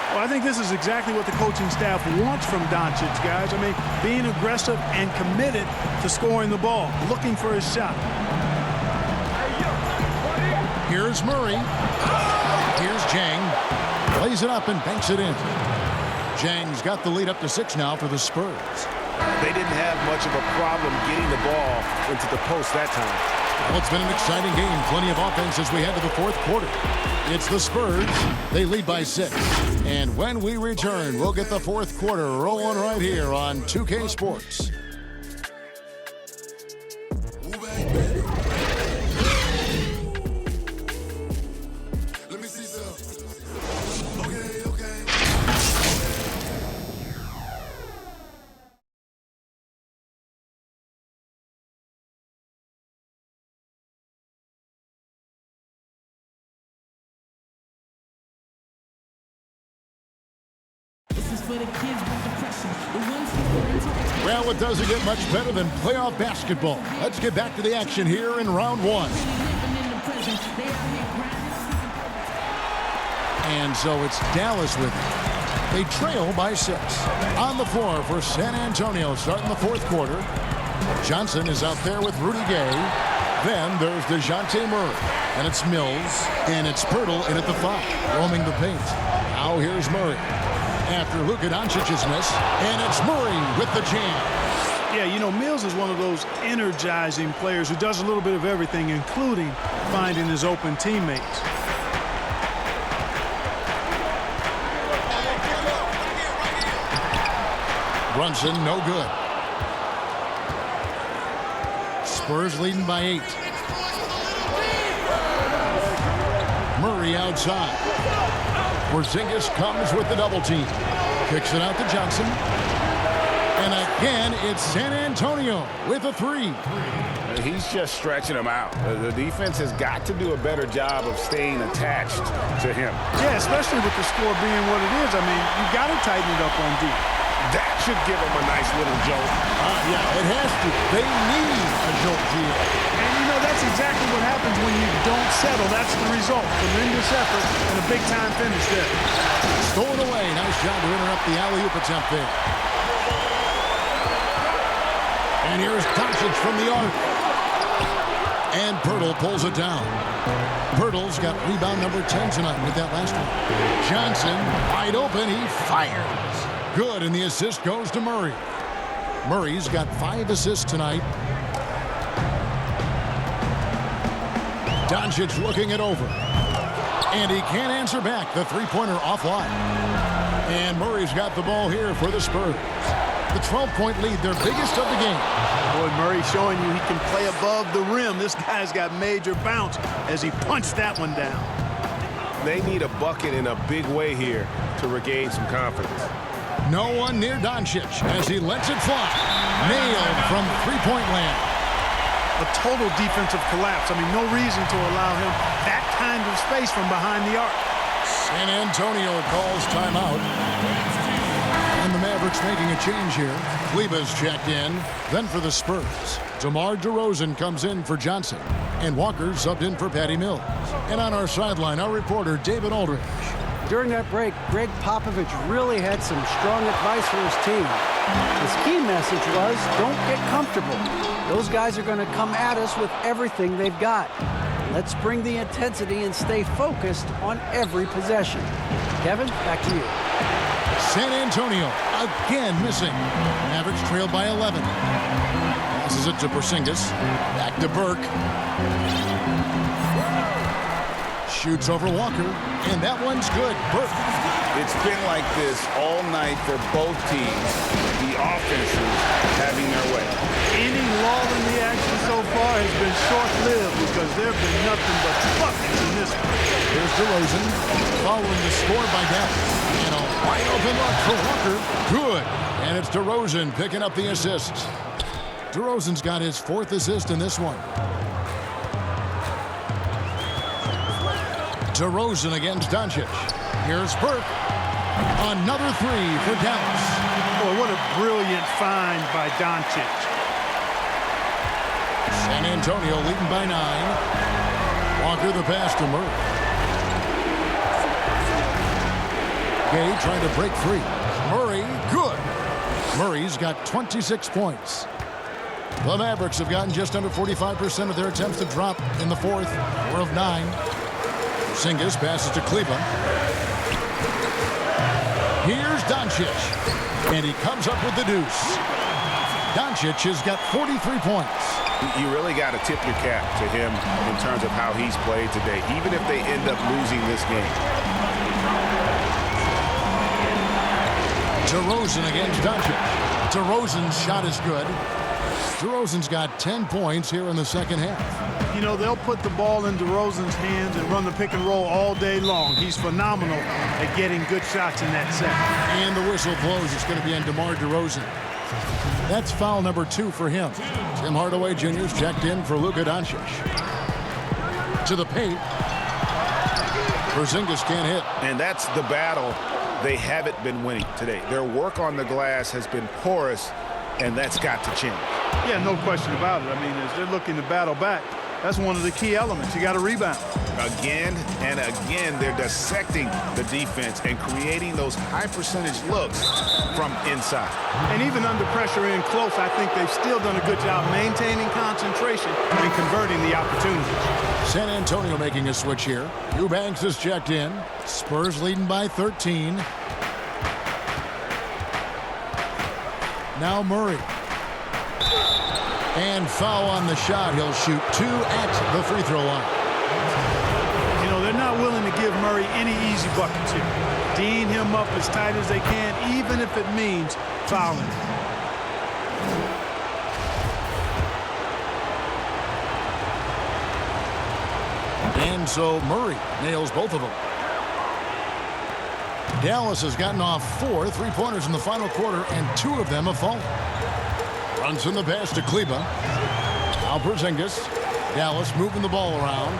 Well, I think this is exactly what the coaching staff wants from Doncic, guys. I mean, being aggressive and committed to scoring the ball, looking for his shot. Here's Murray. Here's Zhang. Plays it up and banks it in. Zhang's got the lead up to 6 now for the Spurs. They didn't have much of a problem getting the ball into the post that time. Well, it's been an exciting game. Plenty of offense as we head to the 4th quarter. It's the Spurs. They lead by 6. And when we return, we'll get the 4th quarter rolling right here on 2K Sports. Well, it doesn't get much better than playoff basketball. Let's get back to the action here in round one. And so it's Dallas with it. They trail by 6. On the floor for San Antonio starting the fourth quarter. Johnson is out there with Rudy Gay. Then there's DeJounte Murray. And it's Mills. And it's Pirtle in at the 5, roaming the paint. Now here's Murray. After Luka Doncic's miss. And it's Murray with the jam. Yeah, you know, Mills is one of those energizing players who does a little bit of everything, including finding his open teammates. Brunson, no good. Spurs leading by 8. Murray outside. Porzingis comes with the double team. Kicks it out to Johnson. And again, it's San Antonio with a 3. He's just stretching them out. The defense has got to do a better job of staying attached to him. Yeah, especially with the score being what it is. I mean, you got to tighten it up on deep. That should give them a nice little jolt. Yeah, it has to. They need a jolt here. And, you know, that's exactly what happens when you don't settle. That's the result. Tremendous effort and a big-time finish there. Stolen away. Nice job to interrupt the alley-oop attempt there. And here's Doncic from the arc. And Pirtle pulls it down. Pirtle's got rebound number 10 tonight with that last one. Johnson, wide open. He fires. Good, and the assist goes to Murray. Murray's got 5 assists tonight. Doncic looking it over. And he can't answer back. The three-pointer offline. And Murray's got the ball here for the Spurs. The 12-point lead, their biggest of the game. Boy, Murray showing you he can play above the rim. This guy's got major bounce as he punched that one down. They need a bucket in a big way here to regain some confidence. No one near Doncic as he lets it fly. Nailed from three-point land. A total defensive collapse. I mean, no reason to allow him that kind of space from behind the arc. San Antonio calls timeout. And the Mavericks making a change here. Kleba's checked in. Then for the Spurs, Demar Derozan comes in for Johnson. And Walker subbed in for Patty Mills. And on our sideline, our reporter, David Aldridge. During that break, Greg Popovich really had some strong advice for his team. His key message was, don't get comfortable. Those guys are going to come at us with everything they've got. Let's bring the intensity and stay focused on every possession. Kevin, back to you. San Antonio again missing. Mavericks trailed by 11. Passes it to Porzingis. Back to Burke. Shoots over Walker, and that one's good. Burke. It's been like this all night for both teams. The offenses having their way. Any lull in the action so far has been short-lived because there have been nothing but buckets in this one. Here's DeRozan following the score by Dallas. And a wide open look for Walker. Good. And it's DeRozan picking up the assist. DeRozan's got his 4th assist in this one. DeRozan against Doncic. Here's Burke. Another 3 for Dallas. Boy, what a brilliant find by Doncic. San Antonio leading by 9. Walker the pass to Murray. Gay trying to break free. Murray, good. Murray's got 26 points. The Mavericks have gotten just under 45% of their attempts to drop in the 4th. 4 of 9. Porzingis passes to Kleber. Here's Doncic. And he comes up with the deuce. Doncic has got 43 points. You really got to tip your cap to him in terms of how he's played today, even if they end up losing this game. DeRozan against Doncic. DeRozan's shot is good. DeRozan's got 10 points here in the second half. You know, they'll put the ball in DeRozan's hands and run the pick and roll all day long. He's phenomenal at getting good shots in that set. And the whistle blows. It's going to be on Demar Derozan. That's foul number 2 for him. Tim Hardaway Jr.'s checked in for Luka Doncic. To the paint. Porzingis can't hit. And that's the battle they haven't been winning today. Their work on the glass has been porous, and that's got to change. Yeah, no question about it. I mean, as they're looking to battle back, that's one of the key elements. You got to rebound. Again and again, they're dissecting the defense and creating those high-percentage looks from inside. And even under pressure in close, I think they've still done a good job maintaining concentration and converting the opportunities. San Antonio making a switch here. Eubanks is checked in. Spurs leading by 13. Now Murray. And foul on the shot. He'll shoot 2 at the free throw line. You know, they're not willing to give Murray any easy buckets here. D'ing him up as tight as they can, even if it means fouling. And so Murray nails both of them. Dallas has gotten off 4 3-pointers in the final quarter, and 2 of them have fallen. Brunson the pass to Kleba. Now Porzingis. Dallas moving the ball around.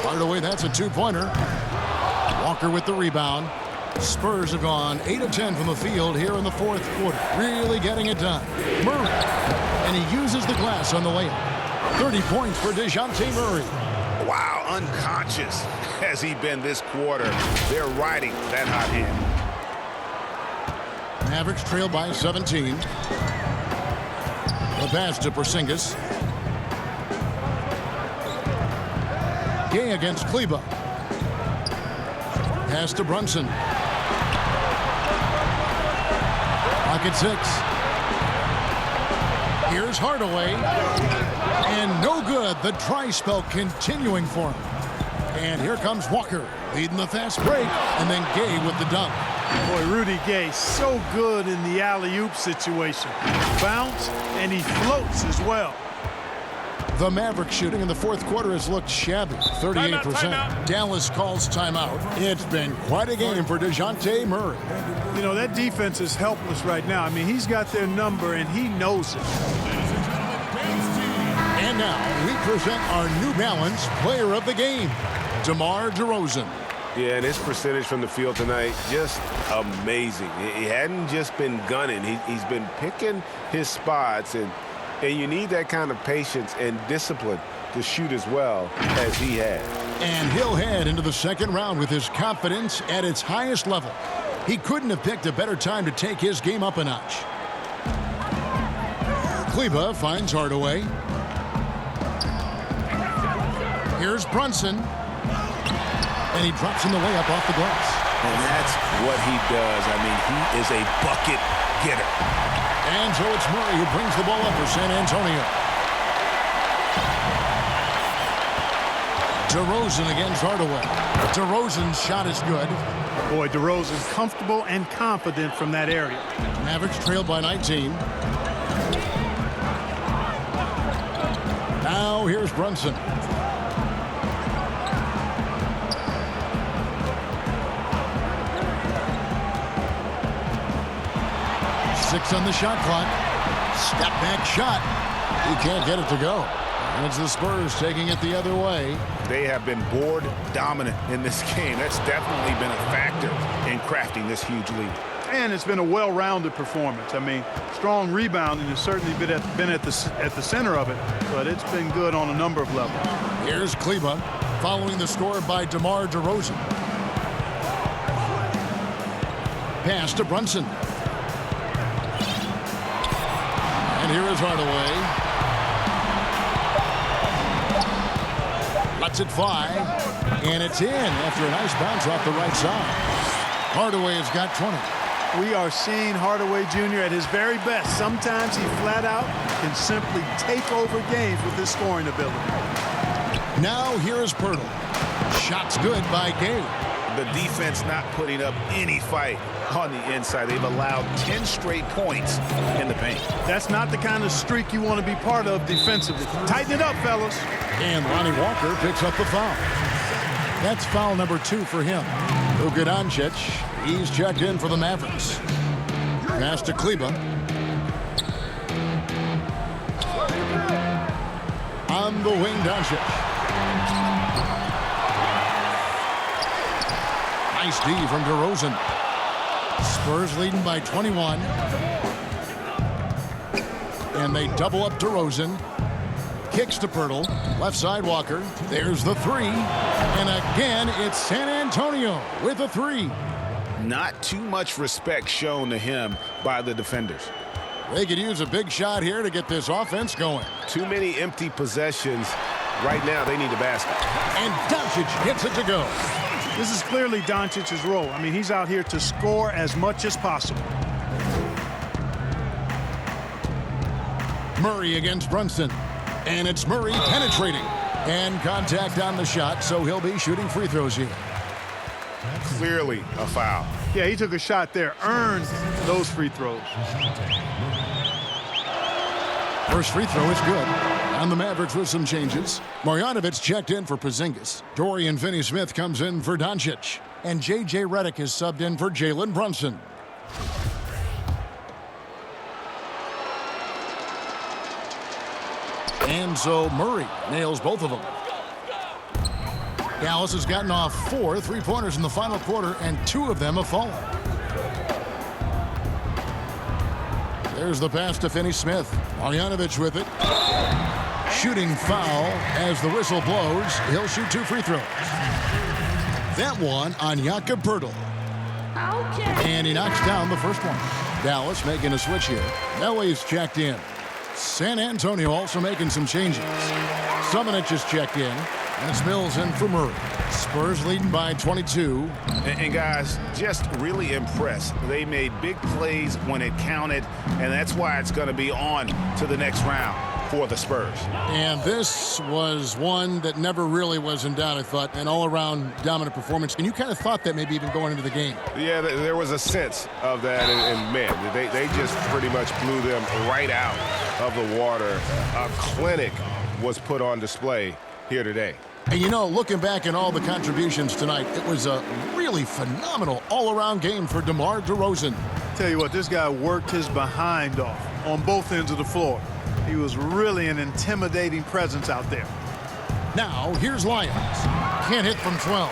Hardaway, that's a 2-pointer. Walker with the rebound. Spurs have gone 8 of 10 from the field here in the fourth quarter. Really getting it done. Murray. And he uses the glass on the layup. 30 points for DeJounte Murray. Wow, unconscious has he been this quarter. They're riding that hot hand. Mavericks trail by 17. The pass to Porzingis. Gay against Kleba. Pass to Brunson. Pocket 6. Here's Hardaway. And no good. The dry spell continuing for him. And here comes Walker leading the fast break. And then Gay with the dunk. Boy, Rudy Gay, so good in the alley-oop situation. Bounce, and he floats as well. The Mavericks shooting in the fourth quarter has looked shabby, 38%. Timeout. Dallas calls timeout. It's been quite a game for DeJounte Murray. You know, that defense is helpless right now. I mean, he's got their number, and he knows it. And now we present our New Balance Player of the Game, Demar Derozan. Yeah, and his percentage from the field tonight, just amazing. He hadn't just been gunning. He's been picking his spots, and you need that kind of patience and discipline to shoot as well as he has. And he'll head into the second round with his confidence at its highest level. He couldn't have picked a better time to take his game up a notch. Kleba finds Hardaway. Here's Brunson. And he drops in the layup off the glass. And that's what he does. I mean, he is a bucket getter. And so it's Murray who brings the ball up for San Antonio. DeRozan against Hardaway. DeRozan's shot is good. Boy, DeRozan's comfortable and confident from that area. Mavericks trailed by 19. Now here's Brunson. Six on the shot clock. Step back shot. He can't get it to go. And it's the Spurs taking it the other way. They have been board dominant in this game. That's definitely been a factor in crafting this huge lead. And it's been a well-rounded performance. I mean, strong rebounding has certainly been at the center of it, but it's been good on a number of levels. Here's Kleba following the score by DeMar DeRozan. Pass to Brunson. And here is Hardaway. Lets it fly. And it's in after a nice bounce off the right side. Hardaway has got 20. We are seeing Hardaway Jr. at his very best. Sometimes he flat out can simply take over games with his scoring ability. Now here is Pirtle. Shot's good by Gay. The defense not putting up any fight on the inside. They've allowed 10 straight points in the paint. That's not the kind of streak you want to be part of defensively. Tighten it up, fellas. And Lonnie Walker picks up the foul. That's foul number 2 for him. Luka Doncic, he's checked in for the Mavericks. Pass to Kleba. On the wing, Doncic. Nice D from DeRozan. Spurs leading by 21. And they double up Derozan. Kicks to Pirtle. Left side Walker. There's the three. And again, it's San Antonio with a three. Not too much respect shown to him by the defenders. They could use a big shot here to get this offense going. Too many empty possessions. Right now, they need a basket. And Doncic gets it to go. This is clearly Doncic's role. I mean, he's out here to score as much as possible. Murray against Brunson. And it's Murray penetrating. And contact on the shot, so he'll be shooting free throws here. Clearly a foul. Yeah, he took a shot there, earned those free throws. First free throw is good. And the Mavericks with some changes. Marjanovic checked in for Porzingis. Dorian Finney-Smith comes in for Doncic. And J.J. Redick is subbed in for Jalen Brunson. And so Murray nails both of them. Dallas has gotten off 4 3-pointers in the final quarter, and 2 of them have fallen. There's the pass to Finney-Smith. Marjanovic with it. Shooting foul as the whistle blows. He'll shoot 2 free throws. That one on Jakob Pirtle. And he knocks down the first one. Dallas making a switch here. Nelly's checked in. San Antonio also making some changes. Sumanic is checked in. And it's Mills in for Murray. Spurs leading by 22. And guys, just really impressed. They made big plays when it counted, and that's why it's going to be on to the next round for the Spurs. And this was one that never really was in doubt, I thought. An all-around dominant performance. And you kind of thought that maybe even going into the game. Yeah, there was a sense of that. And man, they just pretty much blew them right out of the water. A clinic was put on display here today. And you know, looking back at all the contributions tonight, it was a really phenomenal all-around game for Demar Derozan. Tell you what, this guy worked his behind off on both ends of the floor. He was really an intimidating presence out there. Now, here's Lyons. Can't hit from 12.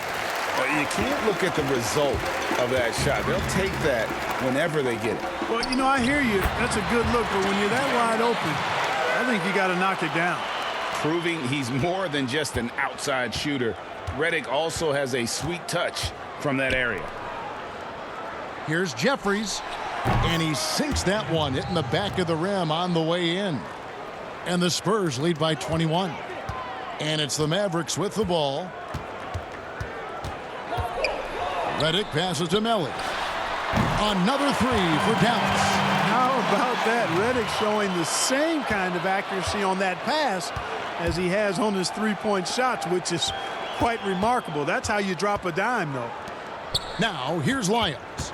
You can't look at the result of that shot. They'll take that whenever they get it. Well, you know, I hear you. That's a good look, but when you're that wide open, I think you got to knock it down. Proving he's more than just an outside shooter. Redick also has a sweet touch from that area. Here's Jeffries, and he sinks that one, hitting the back of the rim on the way in. And the Spurs lead by 21. And it's the Mavericks with the ball. Redick passes to Melly. Another three for Dallas. How about that? Redick showing the same kind of accuracy on that pass as he has on his three-point shots, which is quite remarkable. That's how you drop a dime, though. Now, here's Lyons.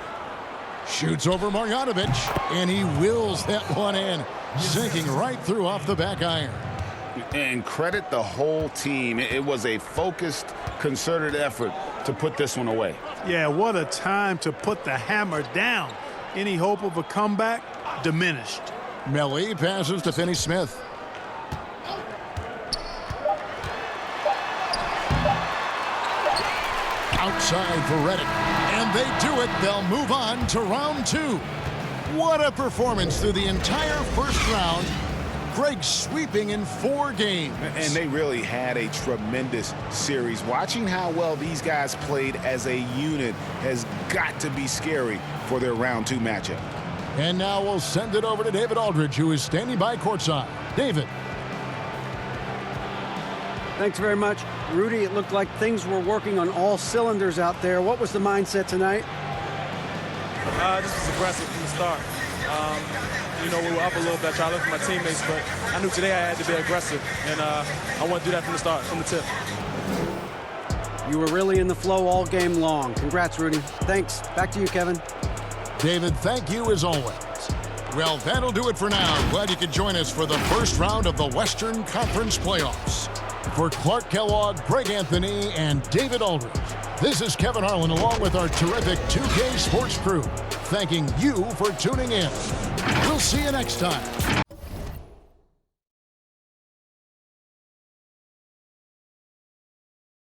Shoots over Marjanovic, and he wills that one in, sinking right through off the back iron. And credit the whole team. It was a focused, concerted effort to put this one away. Yeah, what a time to put the hammer down. Any hope of a comeback? Diminished. Melly passes to Finney-Smith. Outside for Redick. And they do it. They'll move on to round 2. What a performance through the entire first round. Greg sweeping in 4 games. And they really had a tremendous series. Watching how well these guys played as a unit has got to be scary for their round 2 matchup. And now we'll send it over to David Aldridge, who is standing by courtside. David. Thanks very much. Rudy, it looked like things were working on all cylinders out there. What was the mindset tonight? This was aggressive from the start. You know, we were up a little bit, trying to look for my teammates, but I knew today I had to be aggressive, and I want to do that from the start, from the tip. You were really in the flow all game long. Congrats, Rudy. Thanks. Back to you, Kevin. David, thank you as always. Well, that'll do it for now. Glad you could join us for the first round of the Western Conference Playoffs. For Clark Kellogg, Greg Anthony, and David Aldridge, this is Kevin Harlan along with our terrific 2K Sports crew, thanking you for tuning in. We'll see you next time.